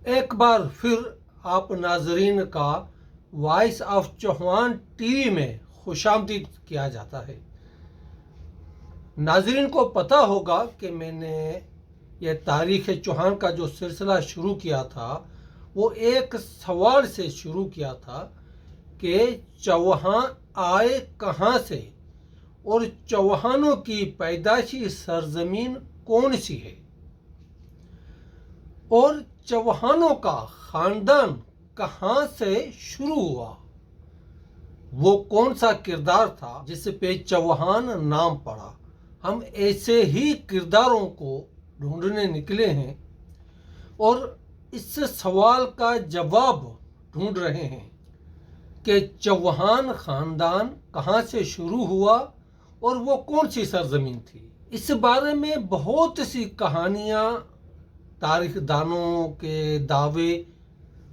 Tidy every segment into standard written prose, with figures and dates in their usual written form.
एक बार फिर आप नाजरीन का वॉइस ऑफ चौहान टीवी में खुशामदीद किया जाता है। नाजरीन को पता होगा कि मैंने यह तारीख़ चौहान का जो सिलसिला शुरू किया था वो एक सवाल से शुरू किया था कि चौहान आए कहाँ से और चौहानों की पैदाइशी सरजमीन कौन सी है और चौहानों का ख़ानदान कहाँ से शुरू हुआ। वो कौन सा किरदार था जिस पे चौहान नाम पड़ा। हम ऐसे ही किरदारों को ढूंढने निकले हैं और इस सवाल का जवाब ढूंढ रहे हैं कि चौहान ख़ानदान कहाँ से शुरू हुआ और वो कौन सी सरजमीन थी। इस बारे में बहुत सी कहानियाँ, तारीखदानों के दावे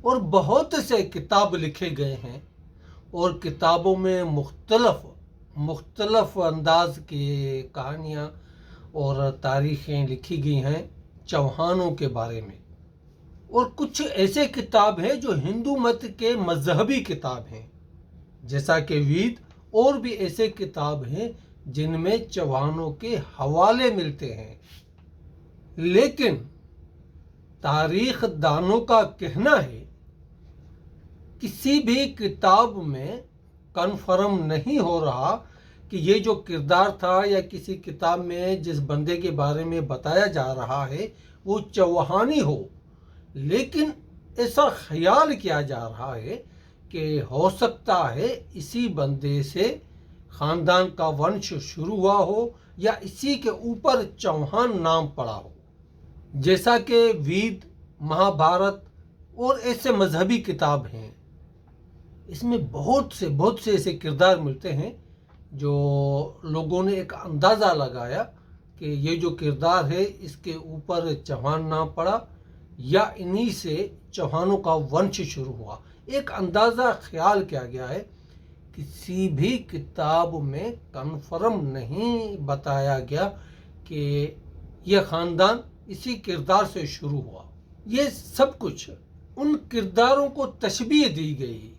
और बहुत से किताब लिखे गए हैं और किताबों में मुख्तलफ अंदाज की कहानियाँ और तारीखें लिखी गई हैं चौहानों के बारे में। और कुछ ऐसे किताब हैं जो हिंदू मत के मजहबी किताब हैं जैसा कि वेद, और भी ऐसे किताब हैं जिनमें चौहानों के हवाले मिलते हैं। लेकिन तारीख दानों का कहना है किसी भी किताब में कन्फर्म नहीं हो रहा कि ये जो किरदार था या किसी किताब में जिस बंदे के बारे में बताया जा रहा है वो चौहानी हो, लेकिन ऐसा ख्याल किया जा रहा है कि हो सकता है इसी बंदे से ख़ानदान का वंश शुरू हुआ हो या इसी के ऊपर चौहान नाम पड़ा हो। जैसा कि वेद, महाभारत और ऐसे मजहबी किताब हैं, इसमें बहुत से ऐसे किरदार मिलते हैं जो लोगों ने एक अंदाज़ा लगाया कि ये जो किरदार है इसके ऊपर चौहान नाम पड़ा या इन्हीं से चौहानों का वंश शुरू हुआ। एक अंदाज़ा ख्याल किया गया है, किसी भी किताब में कन्फर्म नहीं बताया गया कि यह ख़ानदान इसी किरदार से शुरू हुआ। ये सब कुछ उन किरदारों को तशबीह दी गई,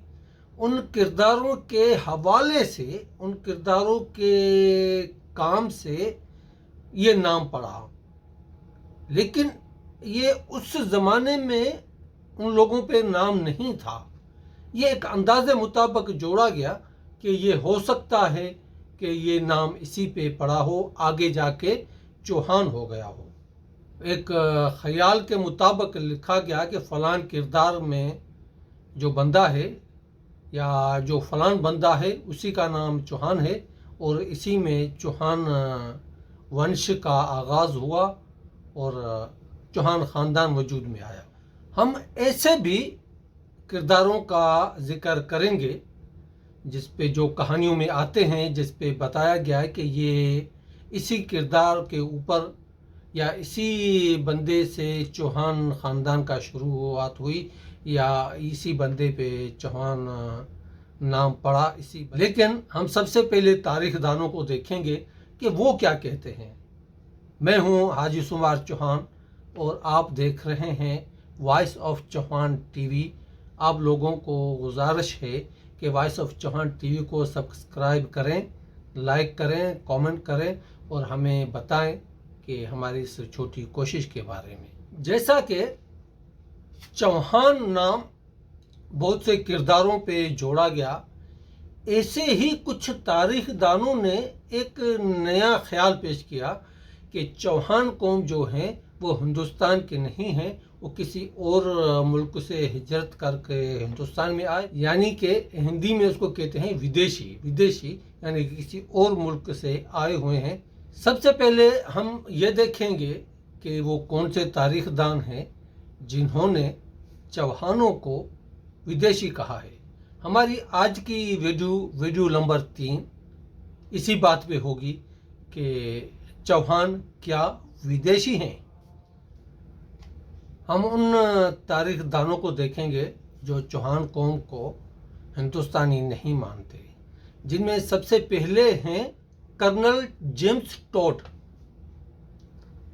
उन किरदारों के हवाले से, उन किरदारों के काम से ये नाम पड़ा। लेकिन ये उस ज़माने में उन लोगों पे नाम नहीं था। ये एक अंदाज़े मुताबिक जोड़ा गया कि ये हो सकता है कि ये नाम इसी पे पड़ा हो, आगे जाके चौहान हो गया हो। एक ख्याल के मुताबिक लिखा गया कि फ़लान किरदार में जो बंदा है या जो फ़लान बंदा है उसी का नाम चौहान है और इसी में चौहान वंश का आगाज़ हुआ और चौहान ख़ानदान वजूद में आया। हम ऐसे भी किरदारों का ज़िक्र करेंगे जिस पे जो कहानियों में आते हैं, जिस पे बताया गया है कि ये इसी किरदार के ऊपर या इसी बंदे से चौहान ख़ानदान का शुरुआत हुई या इसी बंदे पे चौहान नाम पड़ा इसी। लेकिन हम सबसे पहले तारीखदानों को देखेंगे कि वो क्या कहते हैं। मैं हूँ हाजी सुमार चौहान और आप देख रहे हैं वॉइस ऑफ चौहान टीवी। आप लोगों को गुजारिश है कि वॉइस ऑफ चौहान टीवी को सब्सक्राइब करें, लाइक करें, कमेंट करें और हमें बताएं कि हमारी इस छोटी कोशिश के बारे में। जैसा कि चौहान नाम बहुत से किरदारों पे जोड़ा गया, ऐसे ही कुछ तारीखदानों ने एक नया ख्याल पेश किया कि चौहान कौम जो हैं वो हिंदुस्तान के नहीं हैं, वो किसी और मुल्क से हिजरत करके हिंदुस्तान में आए, यानी कि हिंदी में उसको कहते हैं विदेशी यानी कि किसी और मुल्क से आए हुए हैं। सबसे पहले हम ये देखेंगे कि वो कौन से तारीखदान हैं जिन्होंने चौहानों को विदेशी कहा है। हमारी आज की वीडियो नंबर 3 इसी बात पे होगी कि चौहान क्या विदेशी हैं। हम उन तारीखदानों को देखेंगे जो चौहान कौम को हिंदुस्तानी नहीं मानते, जिनमें सबसे पहले हैं कर्नल जेम्स टॉड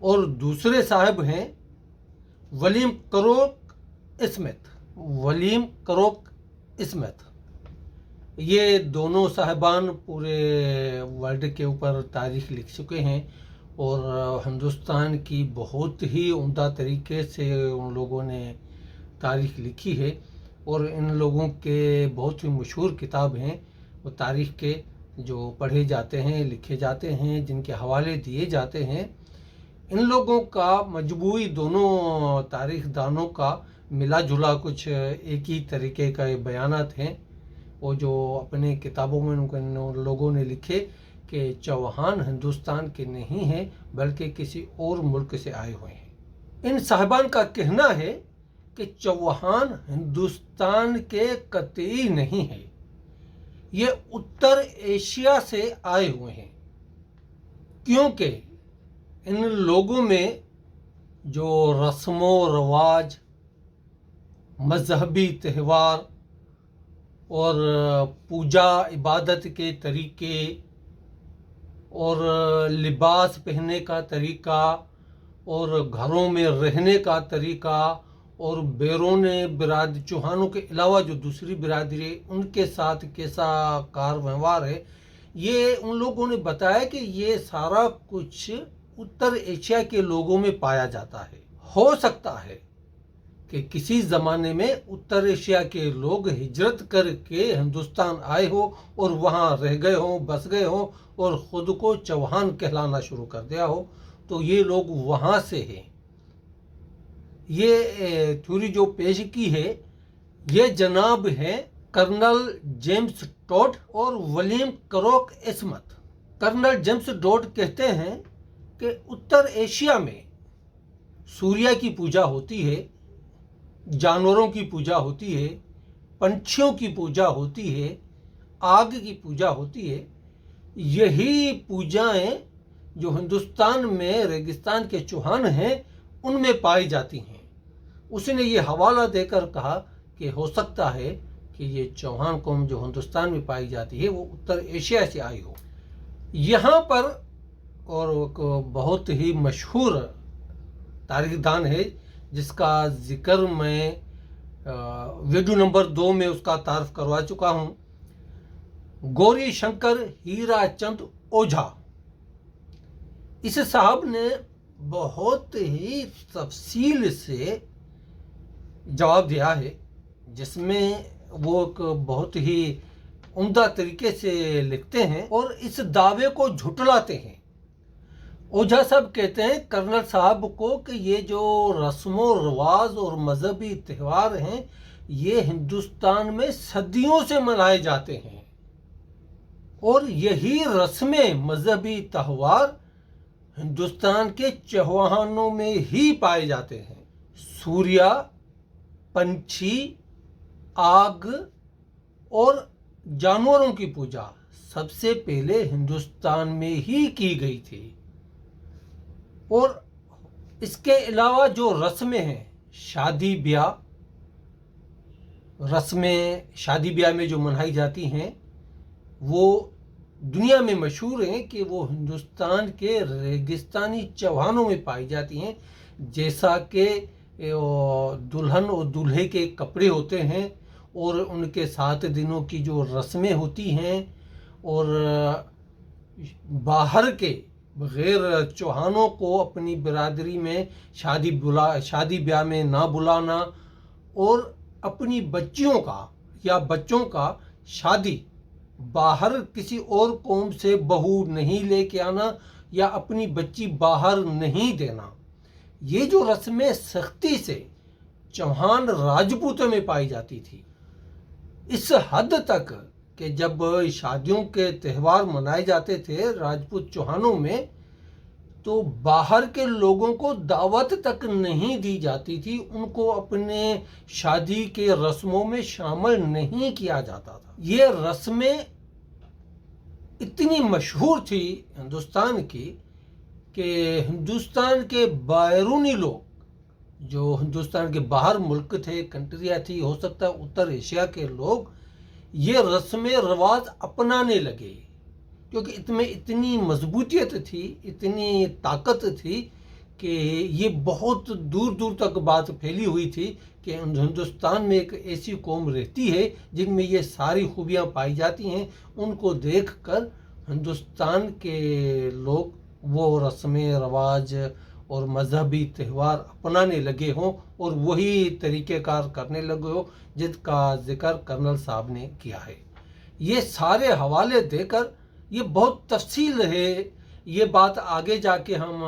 और दूसरे साहब हैं विलियम क्रोक स्मिथ, वलीम करोक स्मिथ, ये दोनों साहिबान पूरे वर्ल्ड के ऊपर तारीख लिख चुके हैं और हिंदुस्तान की बहुत ही उम्दा तरीके से उन लोगों ने तारीख लिखी है। और इन लोगों के बहुत ही मशहूर किताब हैं वो तारीख के, जो पढ़े जाते हैं, लिखे जाते हैं, जिनके हवाले दिए जाते हैं। इन लोगों का मजबूई, दोनों तारीख दानों का मिला जुला कुछ एक ही तरीके का बयानात हैं। वो जो अपने किताबों में उन लोगों ने लिखे कि चौहान हिंदुस्तान के नहीं हैं बल्कि किसी और मुल्क से आए हुए हैं। इन साहिबान का कहना है कि चौहान हिंदुस्तान के कतई नहीं है, ये उत्तर एशिया से आए हुए हैं, क्योंकि इन लोगों में जो रस्मो रवाज, मजहबी त्यौहार और पूजा इबादत के तरीके और लिबास पहनने का तरीका और घरों में रहने का तरीका और बैरून चौहानों के अलावा जो दूसरी बिरादरी उनके साथ कैसा कार व्यवहार है, ये उन लोगों ने बताया कि ये सारा कुछ उत्तर एशिया के लोगों में पाया जाता है। हो सकता है कि किसी ज़माने में उत्तर एशिया के लोग हिजरत करके हिंदुस्तान आए हो और वहाँ रह गए हो, बस गए हो और ख़ुद को चौहान कहलाना शुरू कर दिया हो, तो ये लोग वहाँ से हैं। ये थ्योरी जो पेश की है ये जनाब है कर्नल जेम्स टॉड और वलीम करोक स्मिथ। कर्नल जेम्स टॉड कहते हैं कि उत्तर एशिया में सूर्य की पूजा होती है, जानवरों की पूजा होती है, पंछियों की पूजा होती है, आग की पूजा होती है। यही पूजाएं जो हिंदुस्तान में रेगिस्तान के चौहान हैं उनमें पाई जाती हैं। उसने ये हवाला देकर कहा कि हो सकता है कि ये चौहान कौम जो हिंदुस्तान में पाई जाती है वो उत्तर एशिया से आई हो। यहाँ पर और बहुत ही मशहूर तारीखदान है जिसका जिक्र मैं वीडियो नंबर 2 में उसका तारफ़ करवा चुका हूँ, गौरी शंकर हीरा चंद ओझा। इस साहब ने बहुत ही तफसील से जवाब दिया है, जिसमें वो एक बहुत ही उम्दा तरीके से लिखते हैं और इस दावे को झुटलाते हैं। ओझा साहब कहते हैं कर्नल साहब को कि ये जो रस्मों रवाज और मजहबी त्यौहार हैं ये हिंदुस्तान में सदियों से मनाए जाते हैं और यही रस्में मजहबी त्यौहार हिंदुस्तान के चौहानों में ही पाए जाते हैं। सूर्य, पंछी, आग और जानवरों की पूजा सबसे पहले हिंदुस्तान में ही की गई थी और इसके अलावा जो रस्में हैं, शादी ब्याह में जो मनाई जाती हैं वो दुनिया में मशहूर हैं कि वो हिंदुस्तान के रेगिस्तानी चौहानों में पाई जाती हैं। जैसा कि दुल्हन और दूल्हे के कपड़े होते हैं और उनके 7 दिनों की जो रस्में होती हैं और बाहर के बग़ैर चौहानों को अपनी बिरादरी में शादी ब्याह में ना बुलाना और अपनी बच्चियों का या बच्चों का शादी बाहर किसी और कौम से बहू नहीं लेके आना या अपनी बच्ची बाहर नहीं देना, ये जो रस्में सख्ती से चौहान राजपूतों में पाई जाती थी। इस हद तक कि जब शादियों के त्यौहार मनाए जाते थे राजपूत चौहानों में तो बाहर के लोगों को दावत तक नहीं दी जाती थी, उनको अपने शादी के रस्मों में शामिल नहीं किया जाता था। ये रस्में इतनी मशहूर थी हिंदुस्तान की कि हिंदुस्तान के बैरूनी लोग जो हिंदुस्तान के बाहर मुल्क थे, कंट्रियाँ थी, हो सकता है उत्तर एशिया के लोग ये रस्में रवाज अपनाने लगे क्योंकि इसमें इतनी मजबूतियत थी, इतनी ताकत थी कि ये बहुत दूर दूर तक बात फैली हुई थी कि हिंदुस्तान में एक ऐसी कौम रहती है जिनमें ये सारी खूबियाँ पाई जाती हैं। उनको देखकर हिंदुस्तान के लोग वो रस्में रवाज और मजहबी त्यौहार अपनाने लगे हों और वही तरीक़ेकार करने लगे हो जिसका जिक्र कर्नल साहब ने किया है। ये सारे हवाले देकर ये बहुत तफसील है। ये बात आगे जाके हम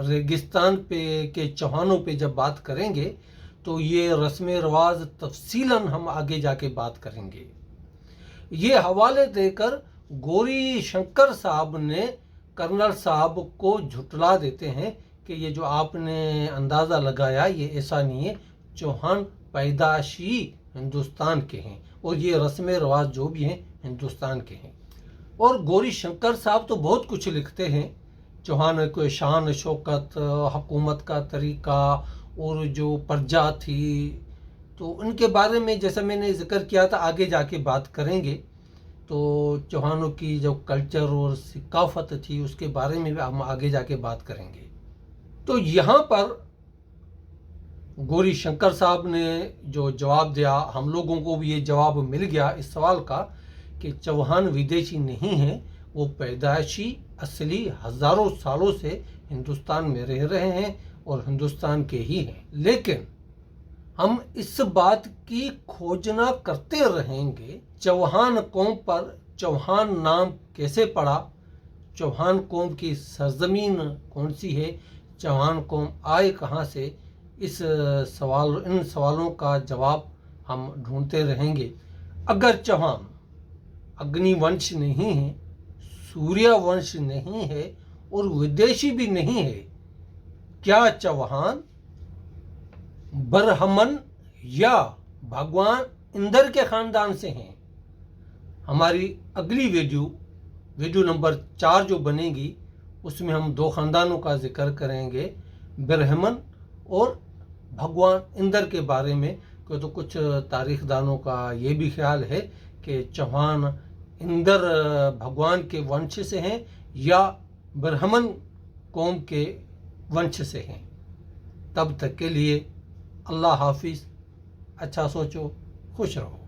रेगिस्तान पे के चौहानों पे जब बात करेंगे तो ये रस्म रवाज तफसीलन हम आगे जाके बात करेंगे। ये हवाले देकर गौरी शंकर साहब ने कर्नल साहब को झुटला देते हैं कि ये जो आपने अंदाज़ा लगाया ये ऐसा नहीं है, चौहान पैदाशी हिंदुस्तान के हैं और ये रस्म रवाज जो भी हैं हिंदुस्तान के हैं। और गौरी शंकर साहब तो बहुत कुछ लिखते हैं, चौहान को शान शौकत, हुकूमत का तरीका और जो प्रजा थी, तो उनके बारे में जैसा मैंने जिक्र किया था आगे जाके बात करेंगे। तो चौहानों की जो कल्चर और सिकाफत थी उसके बारे में भी हम आगे जाके बात करेंगे। तो यहाँ पर गौरी शंकर साहब ने जो जवाब दिया, हम लोगों को भी ये जवाब मिल गया इस सवाल का कि चौहान विदेशी नहीं हैं, वो पैदाइशी असली हज़ारों सालों से हिंदुस्तान में रह रहे हैं और हिंदुस्तान के ही हैं। लेकिन हम इस बात की खोजना करते रहेंगे चौहान कौम पर चौहान नाम कैसे पड़ा, चौहान कौम की सरजमीन कौन सी है, चौहान कौम आए कहाँ से, इन सवालों का जवाब हम ढूंढते रहेंगे। अगर चौहान अग्निवंश नहीं है, सूर्यवंश नहीं है और विदेशी भी नहीं है, क्या चौहान बरहमन या भगवान इंद्र के ख़ानदान से हैं? हमारी अगली वीडियो नंबर 4 जो बनेगी उसमें हम 2 ख़ानदानों का जिक्र करेंगे, ब्रह्मन और भगवान इंद्र के बारे में। तो कुछ तारीखदानों का ये भी ख्याल है कि चौहान इंद्र भगवान के वंश से हैं या ब्रह्मन कौम के वंश से हैं। तब तक के लिए अल्लाह हाफिज़, अच्छा सोचो, खुश रहो।